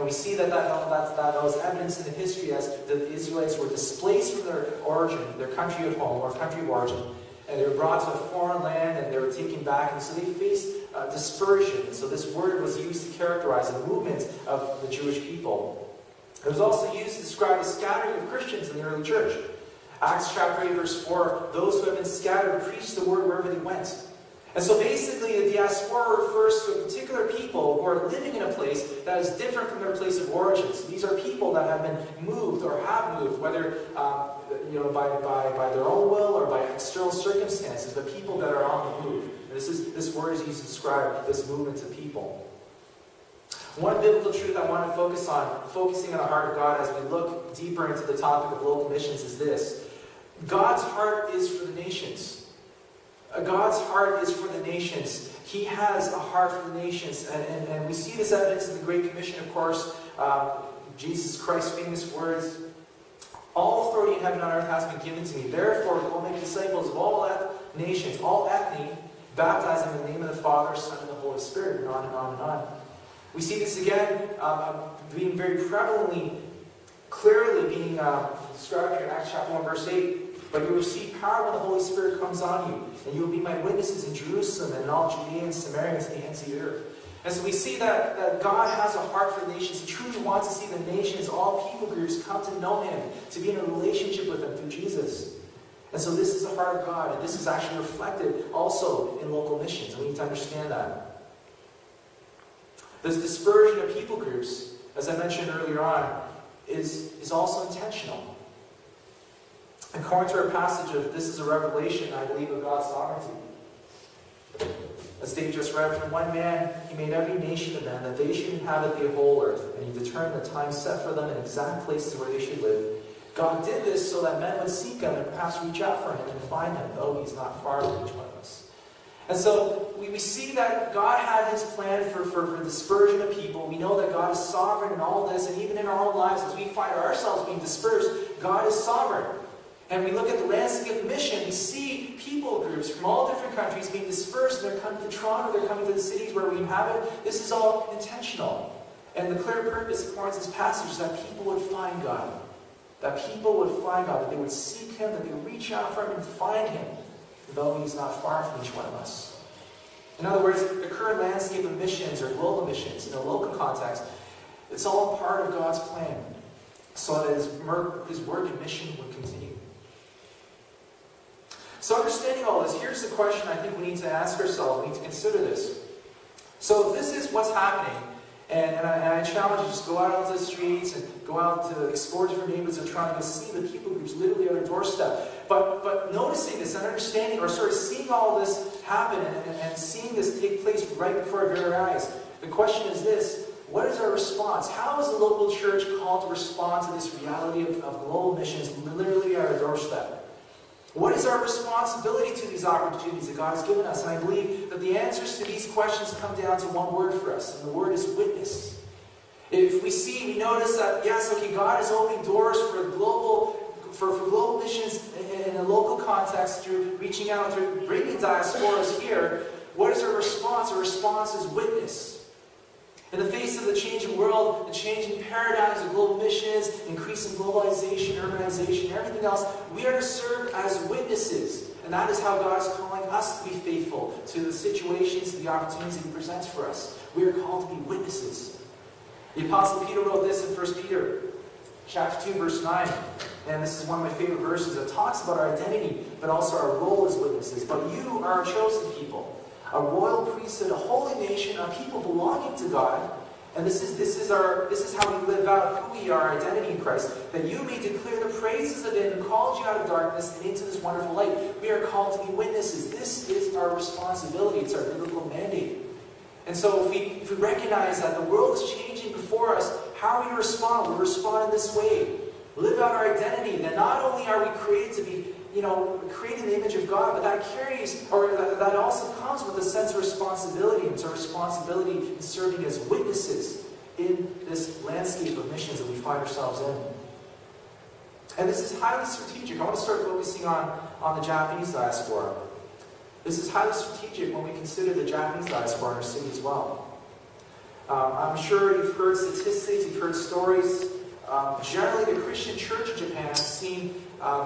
And we see that was evidence in the history as the Israelites were displaced from their origin, their country of home, or country of origin, and they were brought to a foreign land, and they were taken back, and so they faced dispersion. And so this word was used to characterize the movement of the Jewish people. It was also used to describe the scattering of Christians in the early church. Acts chapter 8, verse 4, those who have been scattered preached the word wherever they went. And so basically, the diaspora refers to a particular people who are living in a place that is different from their place of origin. So these are people that have been moved or have moved, whether by their own will or by external circumstances, but people that are on the move. And this word is used to describe this movement of people. One biblical truth I want to focusing on the heart of God as we look deeper into the topic of local missions is this. God's heart is for the nations. God's heart is for the nations. He has a heart for the nations. And we see this evidence in the Great Commission, of course. Jesus Christ's famous words, all authority in heaven and on earth has been given to me. Therefore, go make disciples of all nations, all ethne, baptizing in the name of the Father, Son, and the Holy Spirit, and on and on and on. We see this again being very prevalently, clearly being described here in Acts chapter 1, verse 8. But you will receive power when the Holy Spirit comes on you, and you will be my witnesses in Jerusalem and in all Judea and Samaria and to the ends of the earth. And so we see that God has a heart for the nations. He truly wants to see the nations, all people groups, come to know Him, to be in a relationship with Him through Jesus. And so this is the heart of God, and this is actually reflected also in local missions. We need to understand that. This dispersion of people groups, as I mentioned earlier on, is also intentional. According to our passage of this is a revelation, I believe, of God's sovereignty. As Dave just read, from one man He made every nation of men, that they should inhabit the whole earth, and He determined the time set for them and exact places where they should live. God did this so that men would seek Him and perhaps reach out for Him and find Him, though He's not far from each one of us. And so we see that God had His plan for dispersion of people. We know that God is sovereign in all this, and even in our own lives, as we find ourselves being dispersed, God is sovereign. And we look at the landscape of mission, we see people groups from all different countries being dispersed. They're coming to Toronto, they're coming to the cities where we inhabit. This is all intentional. And the clear purpose, according to this passage, is that people would find God. That people would find God, that they would seek Him, that they would reach out for Him and find Him, though He's not far from each one of us. In other words, the current landscape of missions or global missions in a local context, it's all part of God's plan, so that His work and mission would continue. So understanding all this, here's the question I think we need to ask ourselves. We need to consider this. So if this is what's happening, and I challenge you, just go out onto the streets and go out to explore different neighborhoods of Toronto and see the people groups literally on their doorstep. But noticing this and understanding, or sort of seeing all this happen and seeing this take place right before our very eyes, the question is this: what is our response? How is the local church called to respond to this reality of global missions literally at our doorstep? What is our responsibility to these opportunities that God has given us? And I believe that the answers to these questions come down to one word for us, and the word is witness. If we notice that, yes, okay, God is opening doors for global missions in a local context through reaching out, through bringing diasporas here. What is our response? Our response is witness. In the face of the changing world, the changing paradigms of global missions, increasing globalization, urbanization, everything else, we are to serve as witnesses. And that is how God is calling us to be faithful to the situations, to the opportunities that He presents for us. We are called to be witnesses. The Apostle Peter wrote this in 1 Peter chapter 2, verse 9. And this is one of my favorite verses. It talks about our identity, but also our role as witnesses. But you are a chosen people, a royal priesthood, a holy nation, a people belonging to God. And this is how we live out who we are, our identity in Christ. That you may declare the praises of Him who called you out of darkness and into this wonderful light. We are called to be witnesses. This is our responsibility. It's our biblical mandate. And so if we recognize that the world is changing before us, how are we to respond? We respond in this way. Live out our identity. That not only are we created to be created in the image of God, but that also comes with a sense of responsibility. It's our responsibility in serving as witnesses in this landscape of missions that we find ourselves in. And this is highly strategic. I want to start focusing on the Japanese diaspora. This is highly strategic when we consider the Japanese diaspora in our city as well. I'm sure you've heard statistics, you've heard stories. Generally, the Christian church in Japan has seen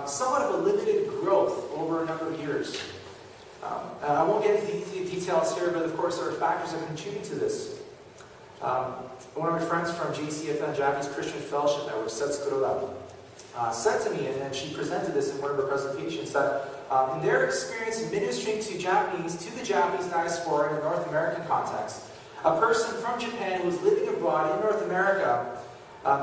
somewhat of a limited growth over a number of years. And I won't get into the details here, but of course there are factors that contribute to this. One of my friends from JCFN, Japanese Christian Fellowship Network, Setsukuroda, said to me, and she presented this in one of her presentations, that in their experience ministering to the Japanese diaspora in a North American context, a person from Japan who is living abroad in North America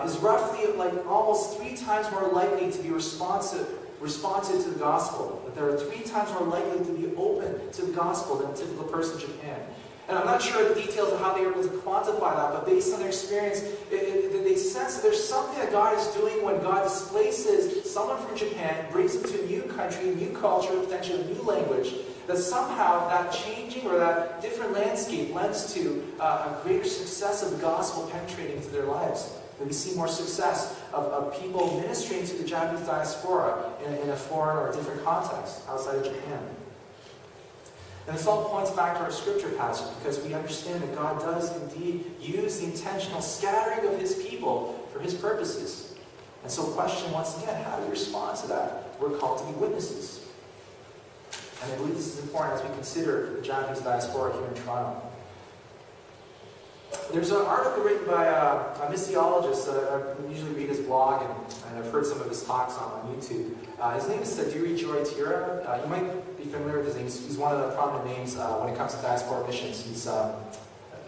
is roughly almost 3 times more likely to be responsive to the gospel. That they are 3 times more likely to be open to the gospel than a typical person in Japan. And I'm not sure the details of how they were able to quantify that, but based on their experience, they sense that there's something that God is doing when God displaces someone from Japan, brings them to a new country, a new culture, potentially a new language, that somehow that changing or that different landscape lends to a greater success of the gospel penetrating into their lives. That we see more success of people ministering to the Japanese diaspora in a foreign or a different context outside of Japan. And this all points back to our scripture passage, because we understand that God does indeed use the intentional scattering of His people for His purposes. And so question once again, how do we respond to that? We're called to be witnesses. And I believe this is important as we consider the Japanese diaspora here in Toronto. There's an article written by a missiologist that I usually read his blog, and I've heard some of his talks on YouTube. His name is Saduri Joy-Tira. You might be familiar with his name. He's one of the prominent names when it comes to diaspora missions. He's, I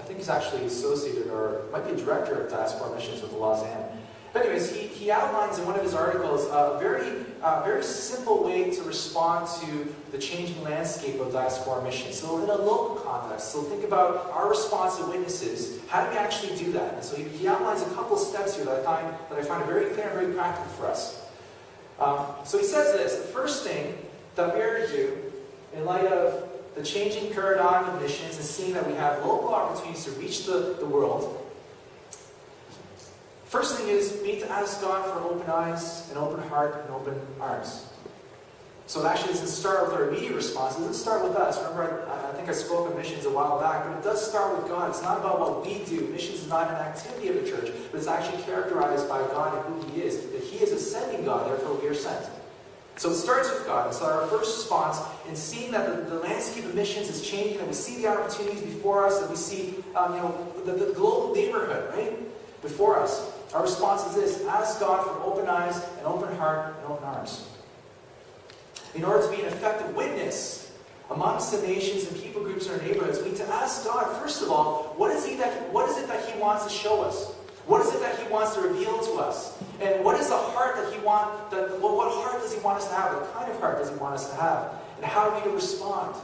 think he's actually associated, or might be a director of diaspora missions with the Lausanne. But anyways, he outlines in one of his articles a very simple way to respond to the changing landscape of diaspora missions. So in a local context, so think about our response as witnesses. How do we actually do that? And so he outlines a couple of steps here that I find very clear and very practical for us. So he says this: the first thing that we are to do, in light of the changing paradigm of missions and seeing that we have local opportunities to reach the world, first thing is we need to ask God for open eyes, an open heart, and open arms. So it actually doesn't start with our immediate response. It doesn't start with us. Remember, I think I spoke of missions a while back, but it does start with God. It's not about what we do. Missions is not an activity of the church, but it's actually characterized by God and who He is. That He is a sending God, therefore we are sent. So it starts with God. And so our first response in seeing that the landscape of missions is changing, that we see the opportunities before us, that we see the global neighborhood, right, before us. Our response is this: ask God for open eyes, an open heart, and open arms. In order to be an effective witness amongst the nations and people groups in our neighborhoods, we need to ask God, first of all, what is it that He wants to show us? What is it that He wants to reveal to us? And what is the heart that He wants? What heart does He want us to have? What kind of heart does He want us to have? And how are we to respond?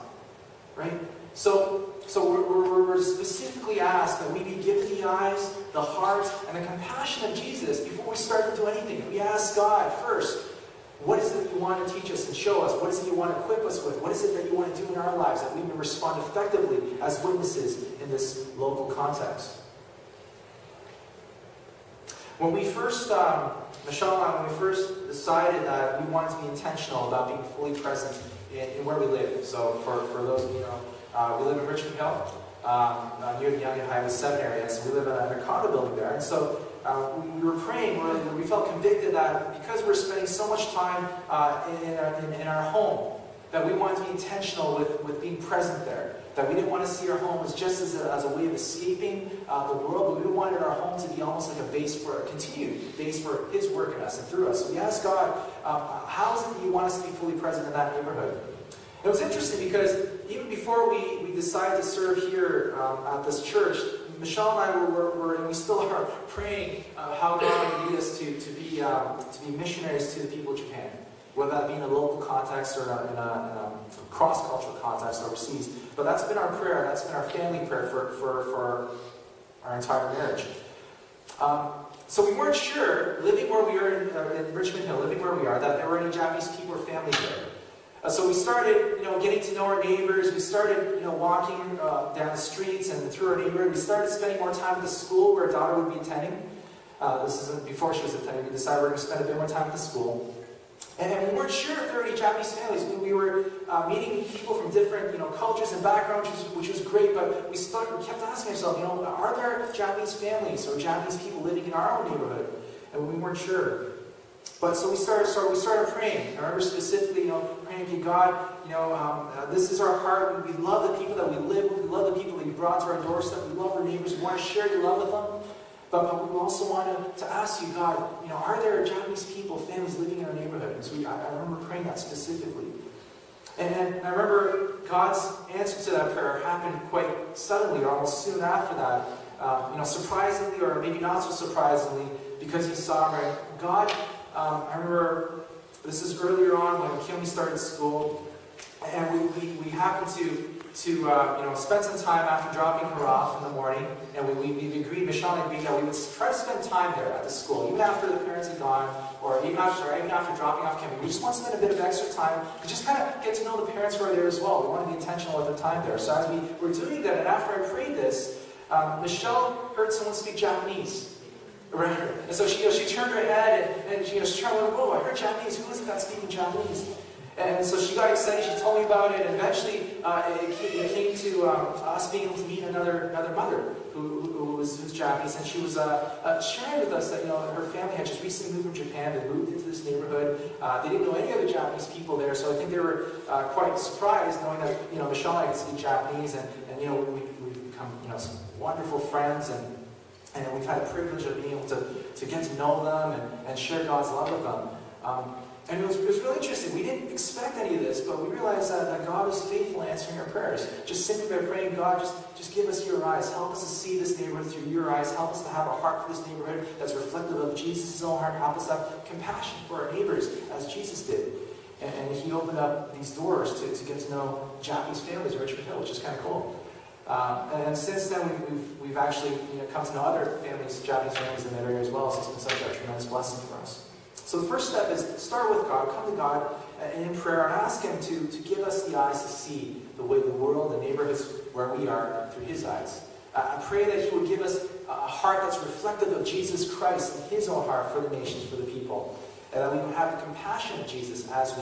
Right? So we're specifically asked that we be given the eyes, the heart, and the compassion of Jesus before we start to do anything. We ask God first, what is it that You want to teach us and show us? What is it You want to equip us with? What is it that You want to do in our lives that we may respond effectively as witnesses in this local context? When we first, Michelle and I, when we first decided that we wanted to be intentional about being fully present in where we live. So for those of you who know, we live in Richmond Hill, near the Yonge Highway 7 area. So we live in a condo building there. And so we were praying, we felt convicted that because we're spending so much time in our home, that we wanted to be intentional with being present there. That we didn't want to see our home as just as a way of escaping the world, but we wanted our home to be almost like a continued base for His work in us and through us. So we asked God, how is it that You want us to be fully present in that neighborhood? It was interesting because even before we decided to serve here at this church, Michelle and I were and we still are praying how God would lead us to be missionaries to the people of Japan, whether that be in a local context or in a cross-cultural context overseas. But that's been our prayer, that's been our family prayer for our entire marriage. So we weren't sure, living where we are in Richmond Hill, living where we are, that there were any Japanese people or families there. So we started, getting to know our neighbors. We started, walking down the streets and through our neighborhood. We started spending more time at the school where our daughter would be attending. This isn't before she was attending. We decided we're going to spend a bit more time at the school. And we weren't sure if there were any Japanese families. We were meeting people from different, cultures and backgrounds, which was great. But we kept asking ourselves, are there Japanese families or Japanese people living in our own neighborhood? And we weren't sure. But so we started praying. I remember specifically, praying to God, this is our heart. We love the people that we live with. We love the people that you brought to our doorstep. We love our neighbors. We want to share your love with them. But we also want to ask you, God, are there Japanese people, families living in our neighborhood? And so I remember praying that specifically. And I remember God's answer to that prayer happened quite suddenly, or almost soon after that. Surprisingly, or maybe not so surprisingly, because He's sovereign. God, I remember this is earlier on when Kim started school, and we happened to spend some time after dropping her off in the morning, and we agreed, Michelle and I agreed that we would try to spend time there at the school, even after the parents had gone, or even after dropping off Kim. We just want to spend a bit of extra time to just kind of get to know the parents who are there as well. We want to be intentional with the time there. So as we were doing that, and after I prayed this, Michelle heard someone speak Japanese around her. And so she turned her head and she turned around, oh, I heard Japanese. Who is it that's speaking Japanese? And so she got excited. She told me about it, and eventually it came to us being able to meet another mother who's Japanese, and she was sharing with us that her family had just recently moved from Japan. They moved into this neighborhood. They didn't know any other Japanese people there, so I think they were quite surprised knowing that Michelle and I could speak Japanese, and we've become some wonderful friends, and we've had the privilege of being able to get to know them and share God's love with them. And it was really interesting. We didn't expect any of this, but we realized that God was faithful answering our prayers. Just simply by praying, God, just give us your eyes. Help us to see this neighborhood through your eyes. Help us to have a heart for this neighborhood that's reflective of Jesus' own heart. Help us to have compassion for our neighbors, as Jesus did. And He opened up these doors to get to know Japanese families in Richmond Hill, which is kind of cool. And since then, we've actually come to know other families, Japanese families in that area as well. So it's been such a tremendous blessing for us. So the first step is start with God, come to God in prayer, and ask Him to give us the eyes to see the way the world, the neighborhoods where we are, through His eyes. I pray that He would give us a heart that's reflective of Jesus Christ and His own heart for the nations, for the people. And that we would have the compassion of Jesus as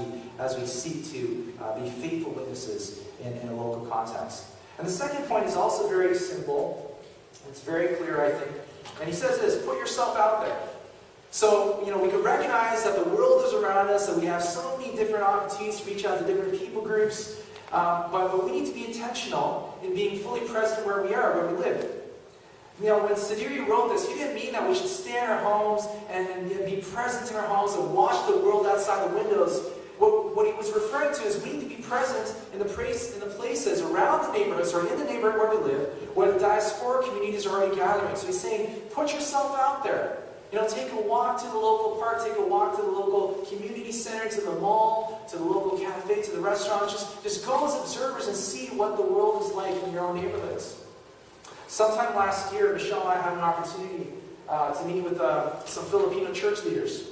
we seek to be faithful witnesses in a local context. And the second point is also very simple. It's very clear, I think. And he says this, put yourself out there. So, we can recognize that the world is around us, that we have so many different opportunities to reach out to different people groups, but we need to be intentional in being fully present where we are, where we live. When Sidiri wrote this, he didn't mean that we should stay in our homes and be present in our homes and watch the world outside the windows. What he was referring to is we need to be present in the places around the neighborhoods, or in the neighborhood where we live, where the diaspora communities are already gathering. So he's saying, put yourself out there. Take a walk to the local park, take a walk to the local community center, to the mall, to the local cafe, to the restaurant. Just go as observers and see what the world is like in your own neighborhoods. Sometime last year, Michelle and I had an opportunity to meet with some Filipino church leaders.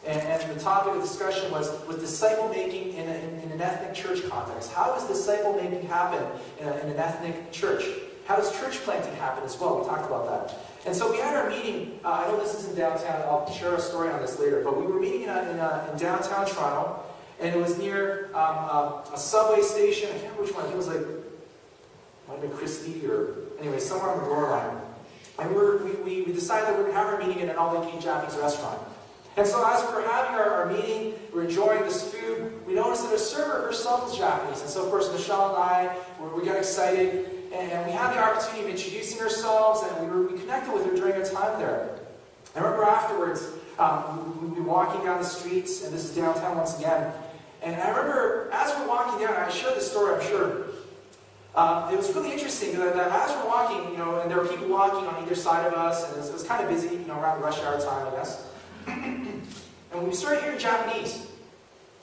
And the topic of discussion was disciple-making in an ethnic church context. How does disciple-making happen in an ethnic church? How does church planting happen as well? We talked about that. And so we had our meeting, I know this is in downtown, I'll share a story on this later, but we were meeting in downtown Toronto, and it was near a subway station. I can't remember which one. I think it was might have been Christie, or anyway, somewhere on the Bloor line. And we decided that we were going to have our meeting in an all-you-can-eat Japanese restaurant. And so as we were having our meeting, we were enjoying this food, we noticed that the server herself was Japanese. And so of course Michelle and I, we got excited, and we had the opportunity of introducing ourselves, and we connected with her during our time there. I remember afterwards, we were walking down the streets, and this is downtown once again, and I remember as we're walking down, I shared this story, I'm sure, it was really interesting that as we're walking, and there were people walking on either side of us, and it was kind of busy, around rush hour time, I guess. And we started hearing Japanese.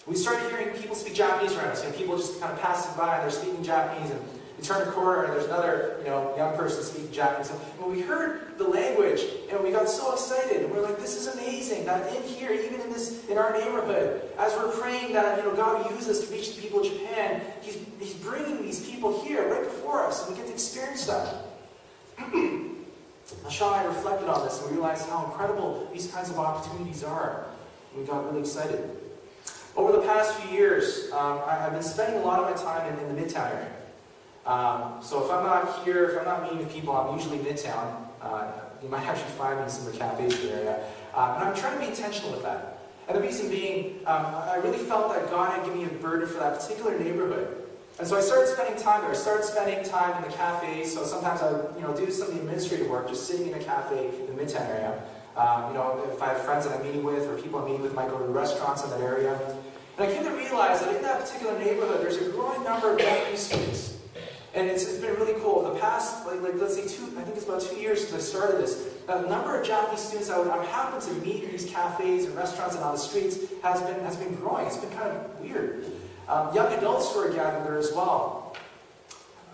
We started hearing people speak Japanese around us. People just kind of passing by and they're speaking Japanese, and we turn a corner and there's another, young person speaking Japanese. And when we heard the language, and we got so excited, and we're like, this is amazing that in here, even in our neighborhood, as we're praying that God will use us to reach the people of Japan, He's bringing these people here right before us, and we get to experience that. Michelle and I reflected on this, and we realized how incredible these kinds of opportunities are. And we got really excited. Over the past few years, I've been spending a lot of my time in the Midtown area. So if I'm not here, if I'm not meeting with people, I'm usually Midtown. You might actually find me in some of the cafes in the area. And I'm trying to be intentional with that. And the reason being, I really felt that God had given me a burden for that particular neighborhood. And so I started spending time there. I started spending time in the cafes. So sometimes I would do some of the administrative work, just sitting in a cafe in the Midtown area. If I have friends that I'm meeting with or people I'm meeting with might go to restaurants in that area. And I came to realize that in that particular neighborhood, there's a growing number of Japanese students. And it's been really cool. The past, let's say I think it's about 2 years since I started this, the number of Japanese students I happen to meet in these cafes and restaurants and on the streets has been growing. It's been kind of weird. Young adults who are gathered there as well.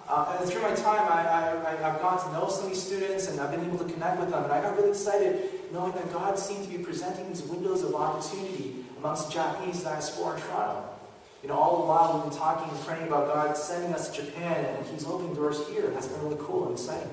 And through my time, I've gotten to know some of these students, and I've been able to connect with them. And I got really excited knowing that God seemed to be presenting these windows of opportunity amongst the Japanese diaspora in Toronto. All the while we've been talking and praying about God sending us to Japan, and He's opening doors here. That's been really cool and exciting.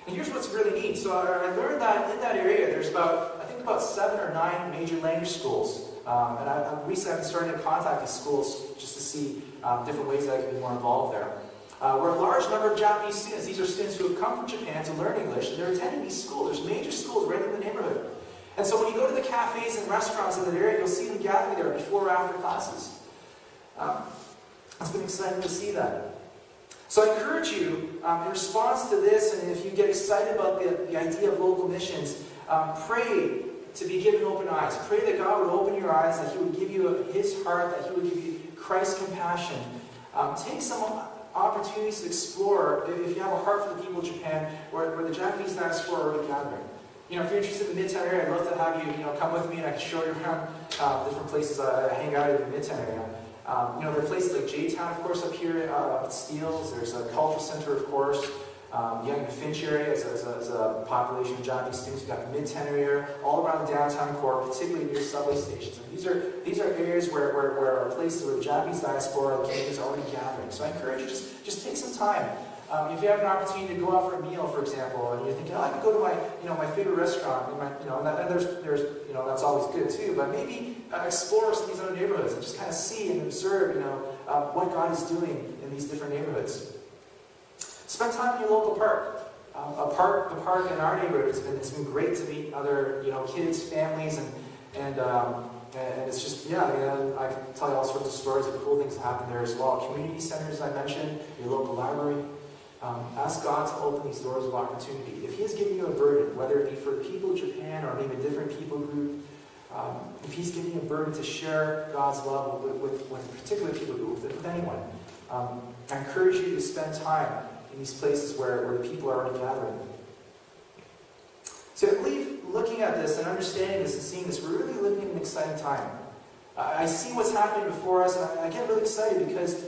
And here's what's really neat. So I learned that in that area, there's about 7 or 9 major language schools. And I've recently been starting to contact these schools just to see different ways that I can be more involved there. We're a large number of Japanese students. These are students who have come from Japan to learn English, and they're attending these schools. There's major schools right in the neighborhood. And so when you go to the cafes and restaurants in that area, you'll see them gathering there before or after classes. It's been exciting to see that. So I encourage you, in response to this, and if you get excited about the idea of local missions, pray to be given open eyes. Pray that God would open your eyes, that He would give you His heart, that He would give you Christ's compassion. Take some opportunities to explore, if you have a heart for the people of Japan, where the Japanese diaspora are already gathering. If you're interested in the Midtown area, I'd love to have you, come with me and I can show you around different places I hang out in the Midtown area. There are places like J-Town, of course, up here at Steeles. There's a cultural center, of course. Yonge and Finch area is a population of Japanese students. We've got the Midtown area, all around the downtown core, particularly near subway stations. And these are areas where are places where the Japanese diaspora is already gathering. So I encourage you, just take some time. If you have an opportunity to go out for a meal, for example, and you're thinking, I could go to my favorite restaurant, and there's that's always good too. But maybe explore some of these other neighborhoods and just kind of see and observe, what God is doing in these different neighborhoods. Spend time in your local park. The park in our neighborhood it's been great to meet other kids, families, and it's just I can tell you all sorts of stories of cool things that happen there as well. Community centers I mentioned, your local library. Ask God to open these doors of opportunity. If He has given you a burden, whether it be for the people of Japan or maybe a different people group, if He's giving you a burden to share God's love with particular people group, with anyone, I encourage you to spend time in these places where the people are already gathering. So I believe looking at this and understanding this and seeing this, we're really living in an exciting time. I see what's happening before us, and I get really excited because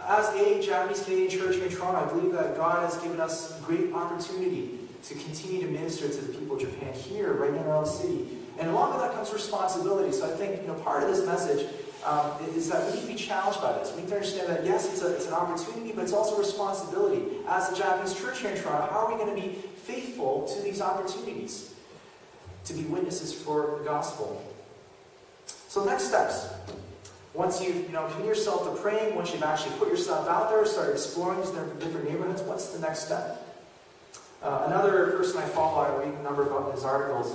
as a Japanese Canadian church here in Toronto, I believe that God has given us a great opportunity to continue to minister to the people of Japan here, right in our own city. And along with that comes responsibility. So I think part of this message is that we need to be challenged by this. We need to understand that yes, it's an opportunity, but it's also a responsibility. As the Japanese church here in Toronto, how are we going to be faithful to these opportunities to be witnesses for the gospel? So next steps. Once you've committed yourself to praying, once you've actually put yourself out there, started exploring these different neighborhoods, what's the next step? Another person I follow, I read a number of his articles,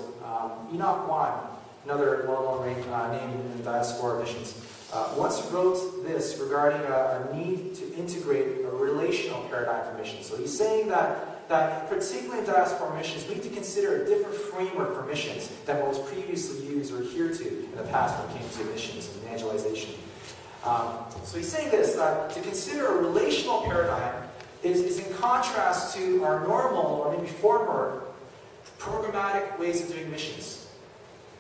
Enoch Wan, another well-known name in the diaspora missions, once wrote this regarding a need to integrate a relational paradigm for missions. So he's saying that particularly in diaspora missions, we need to consider a different framework for missions than what was previously used or adhered to in the past when it came to missions and evangelization. So he's saying this, that to consider a relational paradigm is in contrast to our normal, or maybe former, programmatic ways of doing missions.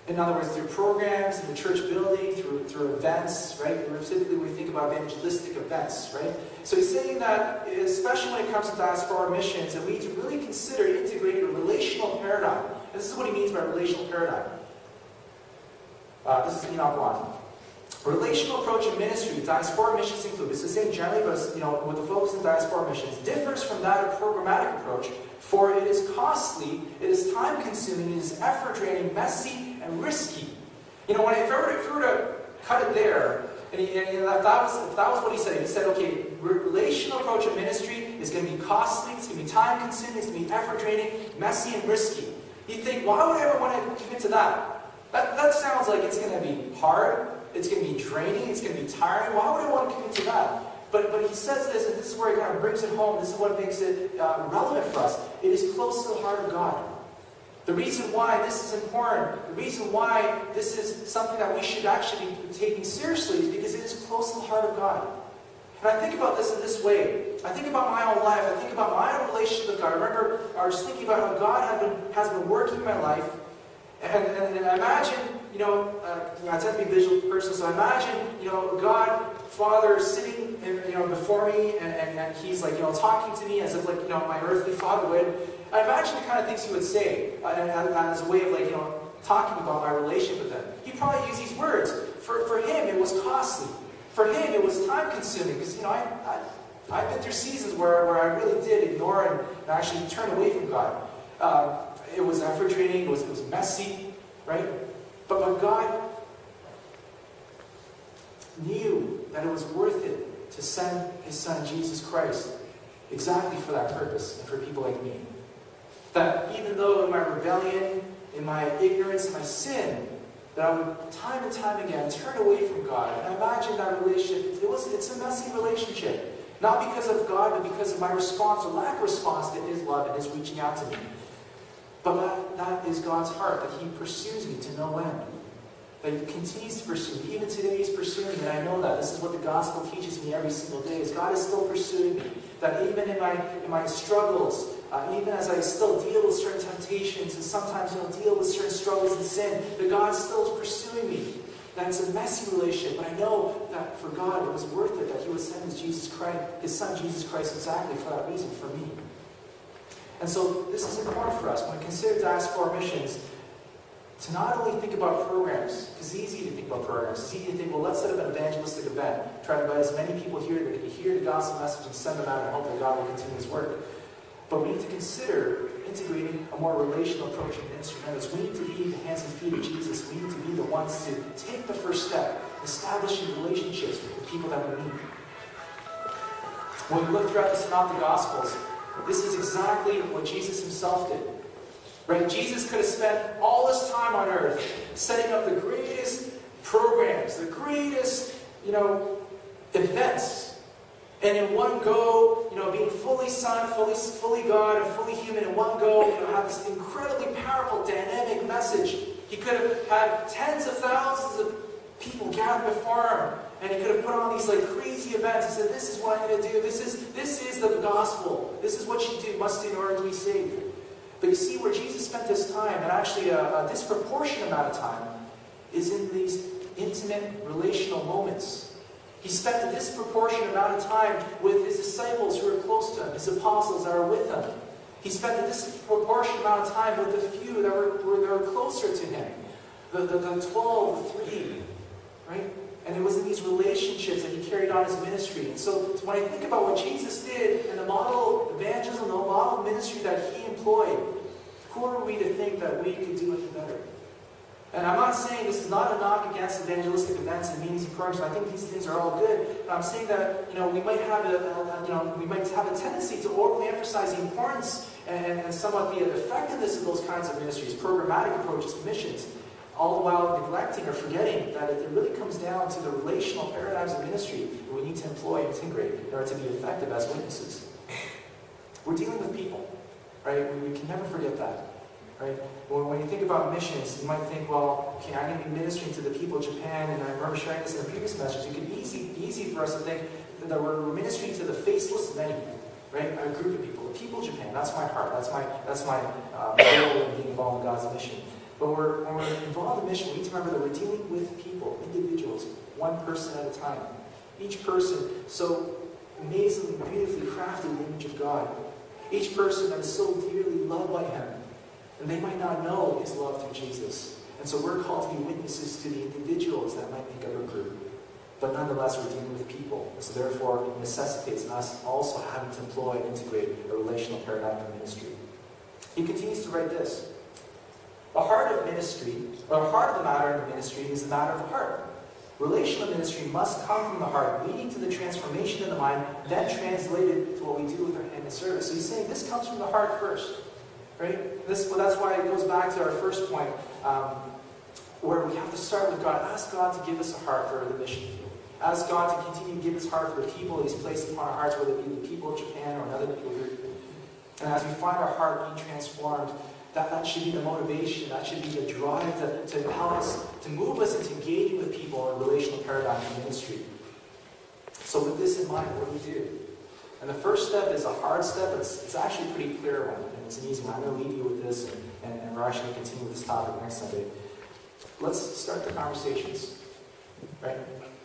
In other words, through programs, in the church building, through events, right? Typically we think about evangelistic events, right? So he's saying that, especially when it comes to diaspora missions, that we need to really consider integrating a relational paradigm. And this is what he means by relational paradigm. This is Enoch Wan. Relational approach in ministry, diaspora missions include, this is saying generally, but with the focus on diaspora missions, differs from that of programmatic approach, for it is costly, it is time-consuming, it is effort-draining, messy, and risky. If I were to cut it there. And that was what he said. He said, okay, relational approach of ministry is going to be costly, it's going to be time-consuming, it's going to be effort-draining, messy, and risky. You think, why would I ever want to commit to that? That sounds like it's going to be hard, it's going to be draining, it's going to be tiring. Why would I want to commit to that? But he says this, and this is where he kind of brings it home. This is what makes it relevant for us. It is close to the heart of God. The reason why this is important, the reason why this is something that we should actually be taking seriously is because it is close to the heart of God. And I think about this in this way. I think about my own life. I think about my own relationship with God. I remember I was thinking about how God has been working in my life. And I imagine, I tend to be a visual person, so I imagine, God, Father, sitting before me, and He's like, talking to me as if like, my earthly Father would. I imagine the kind of things He would say as a way of talking about my relationship with Him. He'd probably use these words. For Him, it was costly. For Him, it was time-consuming. Because, I've been through seasons where I really did ignore and actually turn away from God. It was effort-draining. It was messy, right? But God knew that it was worth it to send His Son, Jesus Christ, exactly for that purpose and for people like me. That even though in my rebellion, in my ignorance, in my sin, that I would time and time again turn away from God. And I imagine that relationship, it's a messy relationship. Not because of God, but because of my response or lack of response to His love and His reaching out to me. But that is God's heart, that He pursues me to no end. That He continues to pursue me. Even today He's pursuing me, and I know that. This is what the gospel teaches me every single day, is God is still pursuing me. That even in my struggles, even as I still deal with certain temptations, and sometimes deal with certain struggles and sin, that God still is pursuing me. That it's a messy relationship, but I know that for God it was worth it, that He would send His Son Jesus Christ exactly for that reason, for me. And so this is important for us when we consider diaspora missions, to not only think about programs, because it's easy to think about programs. It's easy to think, well, let's set up an evangelistic event, try to invite as many people here that can hear the gospel message and send them out and hope that God will continue His work. But we need to consider integrating a more relational approach in ministry. We need to be the hands and feet of Jesus. We need to be the ones to take the first step, establishing relationships with the people that we meet. When we look throughout the Synoptic Gospels, this is exactly what Jesus Himself did. Right? Jesus could have spent all His time on earth setting up the greatest programs, the greatest, events. And in one go, being fully Son, fully God, and fully human in one go, have this incredibly powerful, dynamic message. He could have had tens of thousands of people gathered before Him. And He could have put on these crazy events and said, this is what I'm going to do. This is the gospel. This is what you must do in order to be saved. But you see, where Jesus spent His time, and actually a disproportionate amount of time, is in these intimate relational moments. He spent a disproportionate amount of time with His disciples who were close to Him, His apostles that are with Him. He spent a disproportionate amount of time with the few that were closer to Him. The 12, the 3, right? And it was in these relationships that He carried on His ministry. And so when I think about what Jesus did and the model of evangelism, the model of ministry that He employed, who are we to think that we could do it better? And I'm not saying this is not a knock against evangelistic events and meetings and programs. I think these things are all good. But I'm saying that we might have a tendency to overly emphasize the importance and somewhat the effectiveness of those kinds of ministries, programmatic approaches to missions, all the while neglecting or forgetting that it really comes down to the relational paradigms of ministry that we need to employ and integrate in order to be effective as witnesses. We're dealing with people, right? We can never forget that. Right? When you think about missions, you might think, well, okay, I'm going to be ministering to the people of Japan, and I remember sharing this in a previous message. It could be easy for us to think that we're ministering to the faceless many, right? A group of people, the people of Japan. That's my heart. That's my goal in being involved in God's mission. But when we're involved in mission, we need to remember that we're dealing with people, individuals, one person at a time. Each person so amazingly, beautifully crafted in the image of God. Each person that is so dearly loved by Him. And they might not know His love through Jesus. And so we're called to be witnesses to the individuals that might make up a group. But nonetheless, we're dealing with people. So therefore, it necessitates us also having to employ and integrate a relational paradigm of ministry. He continues to write this. The heart of ministry, or the heart of the matter in the ministry is the matter of the heart, Relational ministry must come from the heart, leading to the transformation in the mind, then translated to what we do with our hand in service. So he's saying this comes from the heart first. Right? That's why it goes back to our first point, where we have to start with God. Ask God to give us a heart for the mission field. Ask God to continue to give his heart for the people that he's placed upon our hearts, whether it be the people of Japan or another people here. And as we find our heart being transformed, that should be the motivation, that should be the drive to help us, to move us into engaging with people in a relational paradigm in ministry. So with this in mind, what do we do? And the first step is a hard step, but it's actually a pretty clear one, and it's an easy one. I'm going to leave you with this, and we're actually going to continue with this topic next Sunday. Let's start the conversations, right?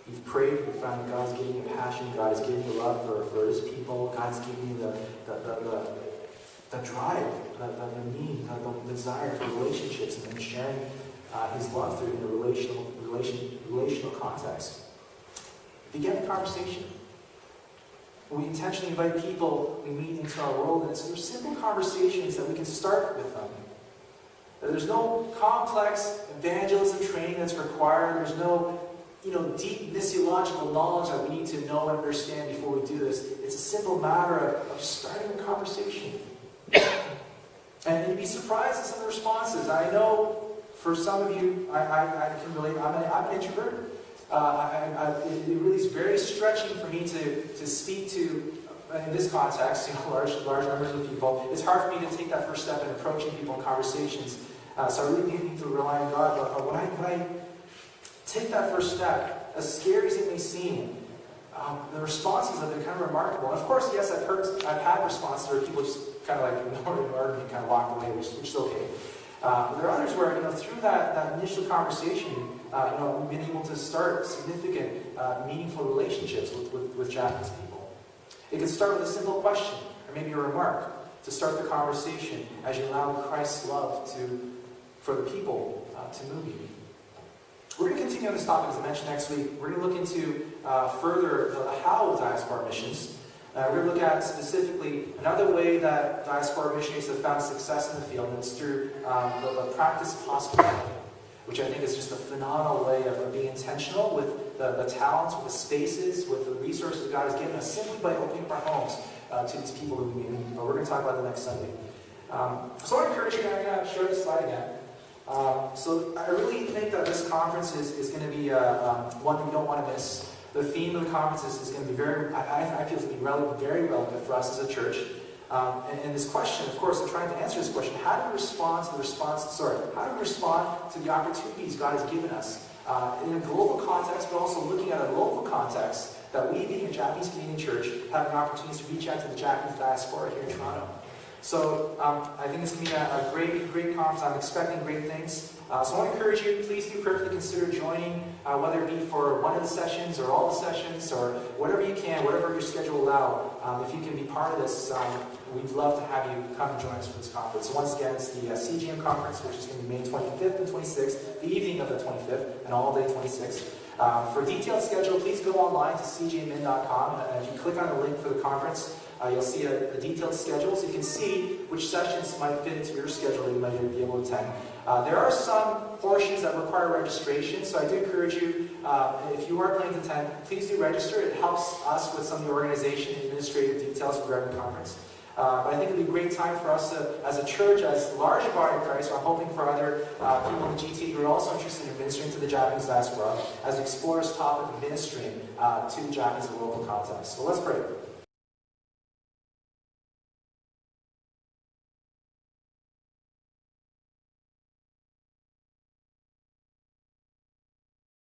You've prayed, you found that God's giving you passion, God is giving you love for his people, God's giving you the drive, the need, the desire for relationships, and then sharing his love through in a relational context. Begin the conversation. We intentionally invite people we meet into our world, and so there's simple conversations that we can start with them. There's no complex evangelism training that's required. There's no deep missiological knowledge that we need to know and understand before we do this. It's a simple matter of just starting a conversation. And you'd be surprised at some of the responses. I know for some of you, I can relate. I'm an introvert. It really is very stretching for me to speak to, in this context, large numbers of people. It's hard for me to take that first step in approaching people in conversations. So I really need to rely on God. But when I take that first step, as scary as it may seem, the responses have been kind of remarkable. And of course, yes, I've had responses where people just kind of ignored me and kind of walked away, which is okay. But there are others where, through that initial conversation, we've been able to start significant, meaningful relationships with Japanese people. It can start with a simple question, or maybe a remark, to start the conversation as you allow Christ's love for the people to move you. We're going to continue on this topic, as I mentioned, next week. We're going to look into further the how of diaspora missions. We're going to look at specifically another way that diaspora missionaries have found success in the field, and it's through the practice of hospitality, which I think is just a phenomenal way of being intentional with the talents, with the spaces, with the resources God has given us, simply by opening up our homes to these people who we meet. But we're going to talk about it next Sunday. So I encourage you, I'm going to show this slide again. So I really think that this conference is going to be one that you don't want to miss. The theme of the conference is going to be I feel to be very relevant for us as a church. And this question, of course, I'm trying to answer this question: how do we respond to the opportunities God has given us in a global context, but also looking at a local context, that we, being a Japanese Canadian church, have an opportunity to reach out to the Japanese diaspora here in Toronto. So I think it's going to be a great conference. I'm expecting great things. So I want to encourage you, please do prayerfully consider joining, whether it be for one of the sessions or all the sessions or whatever you can, whatever your schedule allows. If you can be part of this, we'd love to have you come and join us for this conference. So once again, it's the CGM conference, which is going to be May 25th and 26th, the evening of the 25th, and all day 26th. For a detailed schedule, please go online to cgmin.com, and if you click on the link for the conference, you'll see a detailed schedule, so you can see which sessions might fit into your schedule that you might be able to attend. There are some portions that require registration, so I do encourage you, if you are planning to attend, please do register. It helps us with some of the organization and administrative details regarding the conference. But I think it'll be a great time for us to, as a church, as a large body of Christ, I'm hoping for other people in the GT who are also interested in ministering to the Japanese diaspora, as we explore this topic of ministering to the Japanese in a local context. So let's pray.